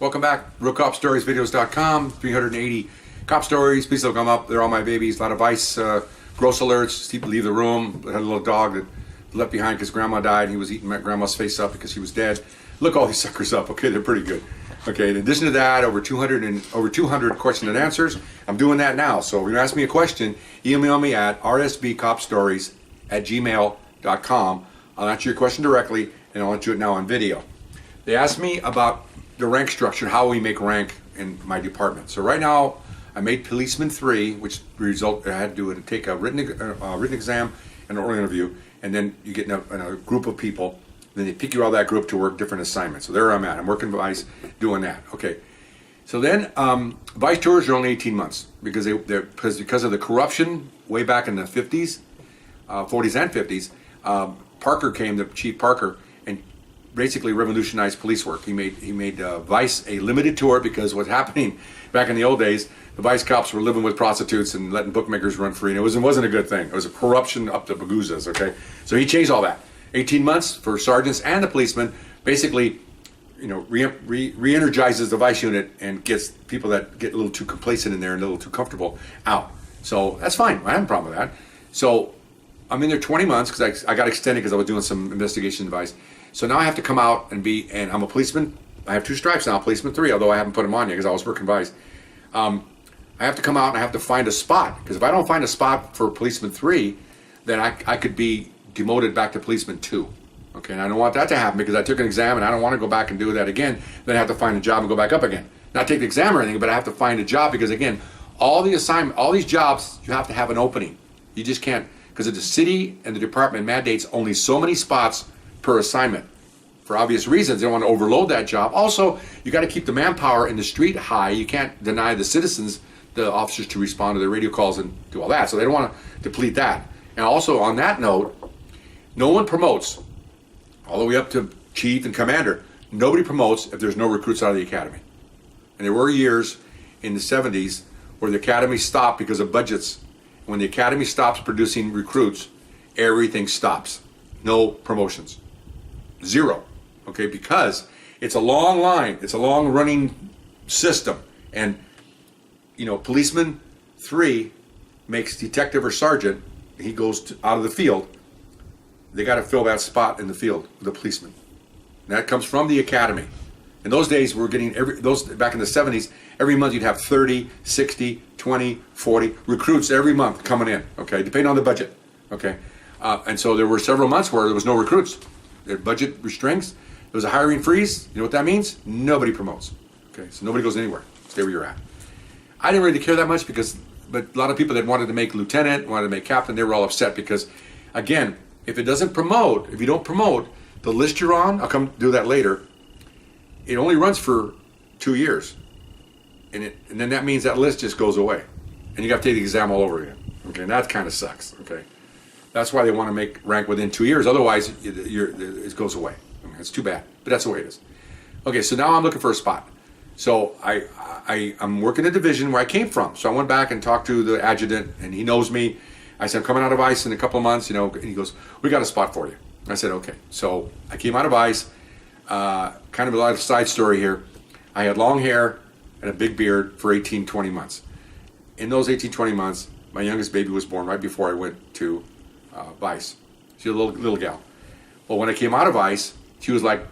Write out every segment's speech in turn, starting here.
Welcome back. RealCopStoriesVideos.com. 380 cop stories. Please don't come up. They're all my babies. A lot of vice, gross alerts. People leave the room. I had a little dog that left behind because grandma died. He was eating my grandma's face up because she was dead. Look all these suckers up. Okay, they're pretty good. Okay, in addition to that, over 200 question and answers. I'm doing that now. So if you ask me a question, email me at rsbcopstories@gmail.com. I'll answer your question directly, and I'll answer it now on video. They asked me about the rank structure, how we make rank in my department. So right now, I made Policeman 3, which result I had to take a written exam and an oral interview, and then you get in a group of people. Then they pick you out of that group to work different assignments. So there I'm at. I'm working vice, doing that. Okay. So then vice tours are only 18 months because because of the corruption way back in the 50s, 40s and 50s. Parker came, the Chief Parker, and basically revolutionized police work. He made vice a limited tour because what's happening back in the old days, the vice cops were living with prostitutes and letting bookmakers run free, and it wasn't a good thing. It was a corruption up to bagoozas. Okay, so he changed all that. 18 months for sergeants and the policemen, basically, re-energizes the vice unit and gets people that get a little too complacent in there and a little too comfortable out. So that's fine. I have a problem with that. So I'm in there 20 months because I got extended because I was doing some investigation advice. So now I have to come out and I'm a policeman. I have 2 stripes now, policeman 3, although I haven't put them on yet because I was working vice. I have to come out and I have to find a spot, because if I don't find a spot for policeman 3, then I could be demoted back to policeman 2. Okay, and I don't want that to happen because I took an exam and I don't want to go back and do that again. Then I have to find a job and go back up again. Not take the exam or anything, but I have to find a job because, again, all these jobs, you have to have an opening. You just can't, because the city and the department mandates only so many spots per assignment. For obvious reasons, they don't want to overload that job. Also, you got to keep the manpower in the street high. You can't deny the citizens, the officers, to respond to their radio calls and do all that. So they don't want to deplete that. And also, on that note, no one promotes, all the way up to chief and commander, nobody promotes if there's no recruits out of the academy. And there were years in the 70s where the academy stopped because of budgets. When the academy stops producing recruits, everything stops. No promotions. 0. Okay, because it's a long line. It's a long running system. And, policeman 3 makes detective or sergeant. He goes out of the field. They got to fill that spot in the field with a policeman. And that comes from the academy. In those days, we're getting back in the 70s, every month you'd have 30, 60, 20, 40 recruits every month coming in, okay, depending on the budget, okay? And so there were several months where there was no recruits. Their budget restraints. There was a hiring freeze. You know what that means? Nobody promotes, okay? So nobody goes anywhere. Stay where you're at. I didn't really care that much but a lot of people that wanted to make lieutenant, wanted to make captain, they were all upset because, again, if you don't promote, the list you're on, I'll come do that later, it only runs for 2 years. And then that means that list just goes away. And you got to take the exam all over again. Okay, and that kind of sucks, okay? That's why they want to make rank within 2 years. Otherwise, it goes away. Okay, it's too bad, but that's the way it is. Okay, so now I'm looking for a spot. So I'm working a division where I came from. So I went back and talked to the adjutant, and he knows me. I said, I'm coming out of ICE in a couple of months, and he goes, we got a spot for you. I said, okay. So I came out of ICE, kind of a lot of side story here. I had long hair and a big beard for 18, 20 months. In those 18, 20 months, my youngest baby was born right before I went to ICE. She's a little gal. Well, when I came out of ICE, she was like,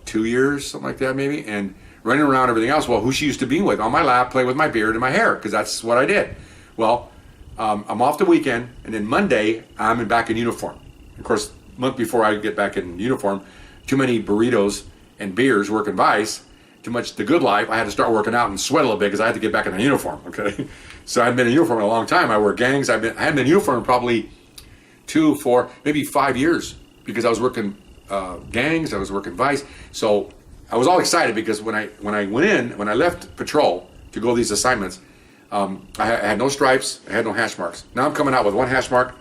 2 years, something like that maybe, and running around everything else. Well, who she used to be with, on my lap, playing with my beard and my hair, because that's what I did. Well, I'm off the weekend, and then Monday, I'm back in uniform. Of course, a month before I get back in uniform, too many burritos and beers working vice, too much the good life. I had to start working out and sweat a little bit because I had to get back in the uniform, okay? So I hadn't been in uniform in a long time. I wear gangs. I hadn't been in uniform in probably 2, 4, maybe 5 years because I was working gangs, I was working vice. So I was all excited because when I left patrol to go these assignments, I had no stripes, I had no hash marks. Now I'm coming out with 1 hash mark.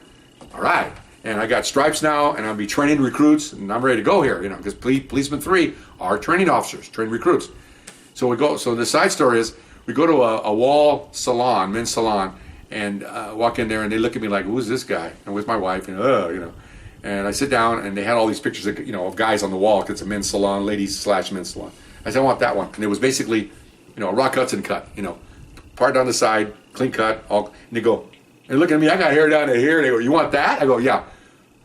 All right. And I got stripes now, and I'll be training recruits, and I'm ready to go here, because policemen 3 are training officers, training recruits. So the side story is, we go to a wall salon, men's salon, and walk in there, and they look at me like, who's this guy? And with my wife, and I sit down, and they had all these pictures of guys on the wall, because it's a men's salon, ladies/men's salon. I said, I want that one. And it was basically, a Rock Hudson cut, part down the side, clean cut, all. And they go, and look at me, I got hair down to here. And they go, you want that? I go, yeah.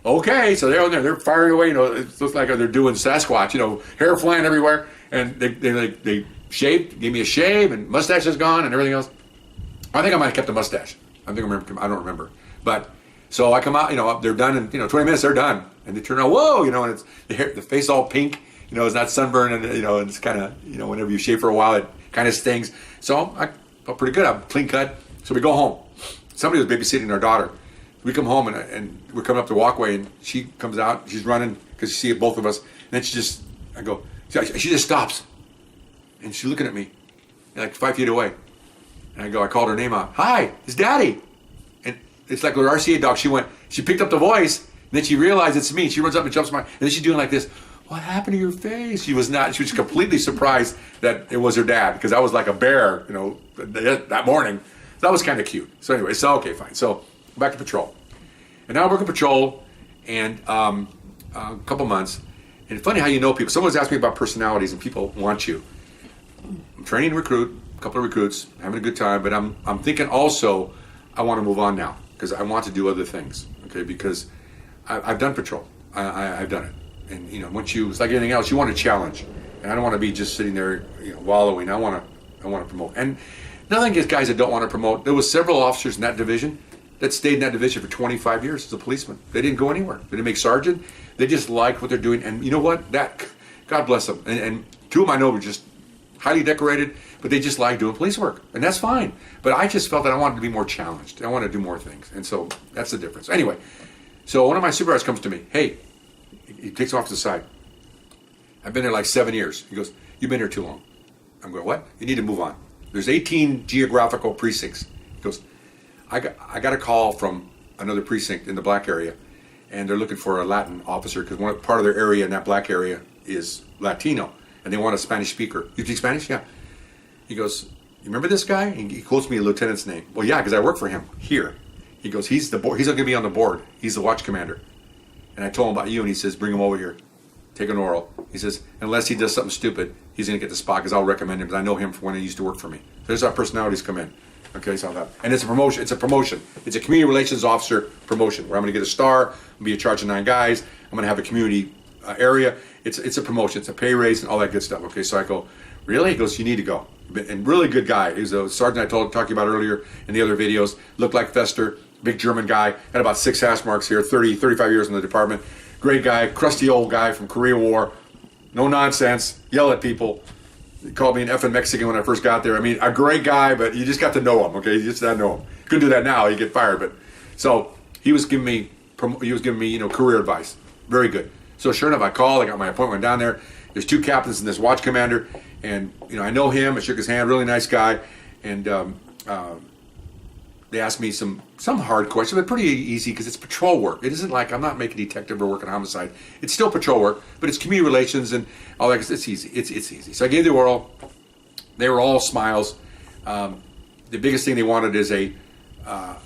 Okay, so they're on there, they're firing away. It looks like they're doing Sasquatch. Hair flying everywhere. And they shaved, gave me a shave, and mustache is gone, and everything else. I think I might have kept the mustache. I don't remember. But so I come out, they're done in 20 minutes. They're done, and they turn around. Whoa, and it's the face all pink. It's not sunburned, and it's kind of whenever you shave for a while, it kind of stings. So I felt pretty good. I'm clean cut. So we go home. Somebody was babysitting our daughter. We come home and we're coming up the walkway, and she comes out. She's running because she sees both of us. And then she just stops, and she's looking at me, like 5 feet away. And I called her name out. Hi, it's Daddy. And it's like with RCA dog. She picked up the voice, and then she realized it's me. She runs up and jumps and then she's doing like this. What happened to your face? She was completely surprised that it was her dad, because I was like a bear, that morning. That was kind of cute. So anyway, okay, fine. So back to patrol. And now I work at patrol, and a couple months. And it's funny how people. Someone's asked me about personalities, and people want you. I'm training to recruit, a couple of recruits, having a good time, but I'm thinking also I want to move on now, because I want to do other things, okay? Because I've done patrol. I've done it. And once it's like anything else, you want a challenge. And I don't want to be just sitting there, wallowing. I want to promote. And nothing against guys that don't want to promote. There was several officers in that division that stayed in that division for 25 years as a policeman. They didn't go anywhere. They didn't make sergeant. They just liked what they're doing. And you know what? God bless them. And two of them I know were just highly decorated, but they just like doing police work. And that's fine. But I just felt that I wanted to be more challenged. I wanted to do more things. And so that's the difference. Anyway, so one of my supervisors comes to me. Hey, he takes off to the side. I've been there like 7 years. He goes, you've been here too long. I'm going, what? You need to move on. There's 18 geographical precincts. He goes, I got a call from another precinct in the black area, and they're looking for a Latin officer, because part of their area in that black area is Latino, and they want a Spanish speaker. You speak Spanish? Yeah. He goes, you remember this guy? And he quotes me a lieutenant's name. Well, yeah, because I work for him here. He goes, he's going to be on the board. He's the watch commander. And I told him about you, and he says, bring him over here. Take an oral. He says, unless he does something stupid, he's going to get the spot, because I'll recommend him, because I know him from when he used to work for me. So there's our personalities come in. Okay, so that. And it's a promotion. It's a promotion. It's a community relations officer promotion, where I'm going to get a star. I'm going to be in charge of 9 guys. I'm going to have a community area. It's a promotion. It's a pay raise and all that good stuff. Okay, so I go, really? He goes, you need to go. And really good guy. He's a sergeant I talked about earlier in the other videos. Looked like Fester. Big German guy. Had about 6 hash marks here. 35 years in the department. Great guy. Crusty old guy from Korea War. No nonsense. Yell at people. He called me an effing Mexican when I first got there. I mean, a great guy, but you just got to know him, okay? You just got to know him. Couldn't do that now. You get fired. But so he was giving me, career advice. Very good. So sure enough, I called. I got my appointment down there. There's 2 captains and this watch commander, and I know him. I shook his hand. Really nice guy, and they asked me some hard questions, but pretty easy, because it's patrol work. It isn't like I'm not making detective or working homicide. It's still patrol work, but it's community relations and all that. It's easy. It's easy. So I gave the oral. They were all smiles. The biggest thing they wanted is I'll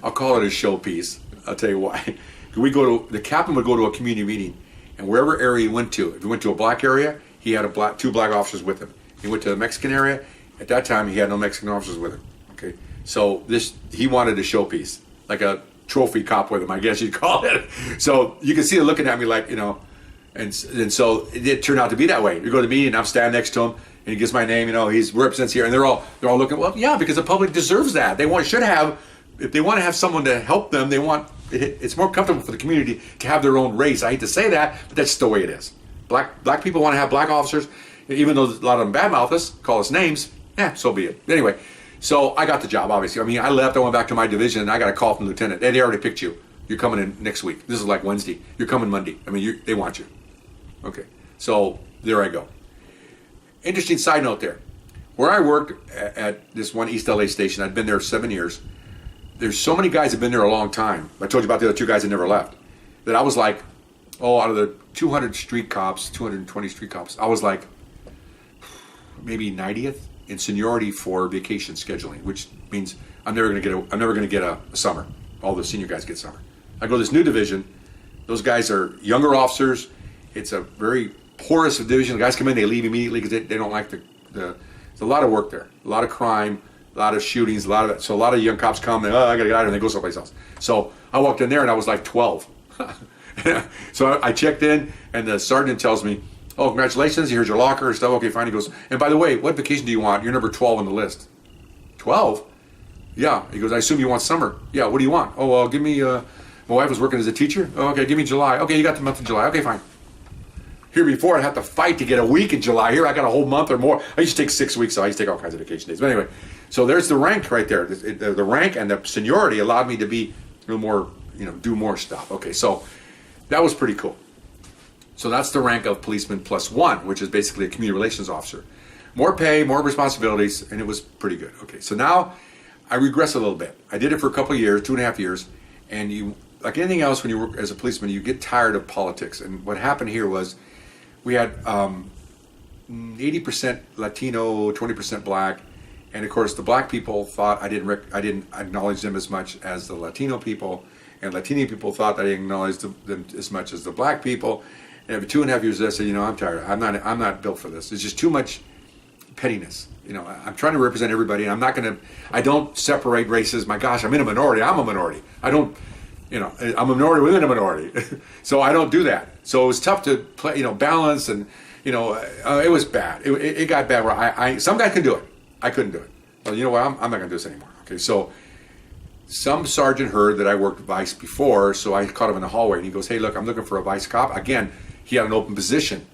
call it a showpiece. I'll tell you why. The captain would go to a community meeting, and wherever area he went to, if he went to a black area, he had 2 black officers with him. He went to the Mexican area. At that time, he had no Mexican officers with him. Okay. So he wanted a showpiece, like a trophy cop with him, I guess you'd call it. So you can see him looking at me like, and so it did turn out to be that way. You go to me, and I'm standing next to him, and he gives my name. He represents here, and they're all looking. Well, yeah, because the public deserves that. If they want to have someone to help them, it's more comfortable for the community to have their own race. I hate to say that, but that's the way it is. Black people want to have black officers, even though a lot of them badmouth us, call us names. Yeah, so be it. Anyway. So I got the job, obviously. I mean, I left, I went back to my division, and I got a call from the lieutenant. They already picked you. You're coming in next week. This is like Wednesday. You're coming Monday. I mean, they want you. Okay. So there I go. Interesting side note there. Where I worked at this one East LA station, I'd been there 7 years. There's so many guys that have been there a long time. I told you about the other 2 guys that never left. That I was like, out of the 220 street cops, I was like maybe 90th. In seniority for vacation scheduling, which means I'm never going to get a summer. All the senior guys get summer. I go to this new division. Those guys are younger officers. It's a very poorest division. The guys come in, they leave immediately because they don't like the. There's a lot of work there, a lot of crime, a lot of shootings, so a lot of young cops come, I gotta get out of here, and they go someplace else. So I walked in there and I was like 12. So I checked in, and the sergeant tells me, "Oh, congratulations, here's your locker and stuff." Okay, fine. He goes, "And by the way, what vacation do you want? You're number 12 on the list." 12? Yeah. He goes, "I assume you want summer." "Yeah, what do you want?" "Oh, well, give me, my wife was working as a teacher." "Oh, okay, give me July." "Okay, you got the month of July." "Okay, fine." Here before, I'd have to fight to get a week in July. Here, I got a whole month or more. I used to take 6 weeks, so I used to take all kinds of vacation days. But anyway, so there's the rank right there. The rank and the seniority allowed me to be a little more, do more stuff. Okay, so that was pretty cool. So that's the rank of policeman +1, which is basically a community relations officer. More pay, more responsibilities, and it was pretty good. Okay, so now I regress a little bit. I did it for a couple of years, 2.5 years, and you, like anything else when you work as a policeman, you get tired of politics. And what happened here was we had 80% Latino, 20% black, and of course the black people thought I didn't acknowledge them as much as the Latino people, and Latino people thought that I didn't acknowledge them as much as the black people. And after 2.5 years, I said, I'm tired. I'm not built for this. It's just too much pettiness. I'm trying to represent everybody, and I don't separate races. My gosh, I'm in a minority. I'm a minority. I'm a minority within a minority. So I don't do that. So it was tough to play, balance, and, it was bad. It got bad where some guy can do it. I couldn't do it. Well, you know what? I'm not going to do this anymore. Okay, so some sergeant heard that I worked vice before, so I caught him in the hallway, and he goes, "Hey, look, I'm looking for a vice cop." Again, he had an open position,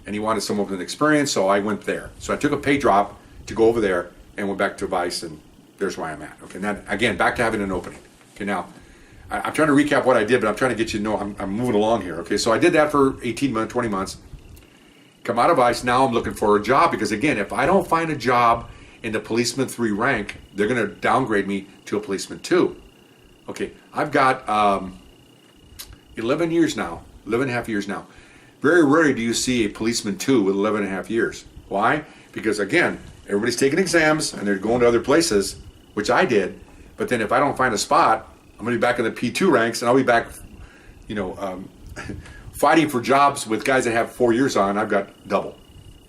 and he wanted someone with experience, so I went there. So I took a pay drop to go over there and went back to vice, and there's where I'm at. Okay, now, again, back to having an opening. Okay, now, I'm trying to recap what I did, but I'm trying to get you to know I'm moving along here. Okay, so I did that for 18 months, 20 months. Come out of ICE, now I'm looking for a job, because again, if I don't find a job in the policeman 3 rank, they're going to downgrade me to a policeman 2. Okay, I've got 11 and a half years now. Very rarely do you see a policeman 2 with 11 and a half years. Why? Because again, everybody's taking exams and they're going to other places, which I did. But then if I don't find a spot, I'm going to be back in the P2 ranks, and I'll be back, fighting for jobs with guys that have 4 years on. I've got double.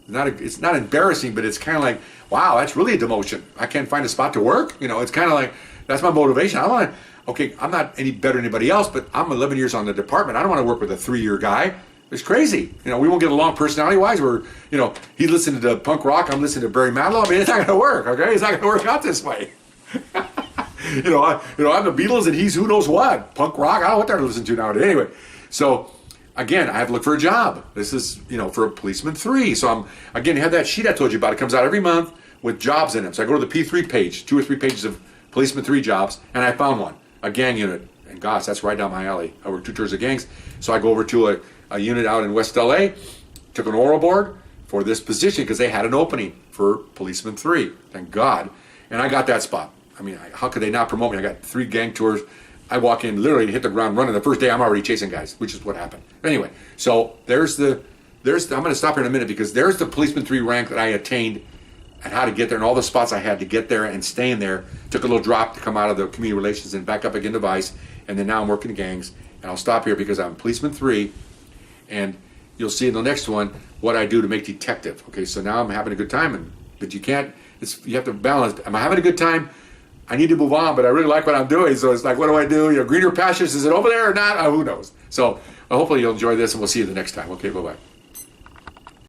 It's not embarrassing, but it's kind of like, wow, that's really a demotion. I can't find a spot to work. It's kind of like, that's my motivation. I'm not any better than anybody else, but I'm 11 years on the department. I don't want to work with a 3-year guy. It's crazy. We won't get along personality-wise. He's listening to punk rock, I'm listening to Barry Manilow. It's not going to work, okay? It's not going to work out this way. I'm the Beatles and he's who knows what. Punk rock, I don't know what they're listening to nowadays. Anyway, so again, I have to look for a job. This is, for a policeman 3. So you have that sheet I told you about. It comes out every month with jobs in it. So I go to the P3 page, 2 or 3 pages of policeman 3 jobs, and I found one, a gang unit. And gosh, that's right down my alley. I work 2 tours of gangs. So I go over to a unit out in West LA, took an oral board for this position because they had an opening for policeman 3. Thank God. And I got that spot. How could they not promote me? I got 3 gang tours. I walk in, literally hit the ground running. The first day I'm already chasing guys, which is what happened. Anyway, so I'm going to stop here in a minute, because there's the policeman 3 rank that I attained and how to get there and all the spots I had to get there and staying there. Took a little drop to come out of the community relations and back up again to vice. And then now I'm working gangs. And I'll stop here because I'm policeman 3. And you'll see in the next one what I do to make detective. Okay, so now I'm having a good time, but you have to balance. Am I having a good time? I need to move on, but I really like what I'm doing. So it's like, what do I do? Greener pastures, is it over there or not? Who knows? So hopefully you'll enjoy this, and we'll see you the next time. Okay, bye-bye.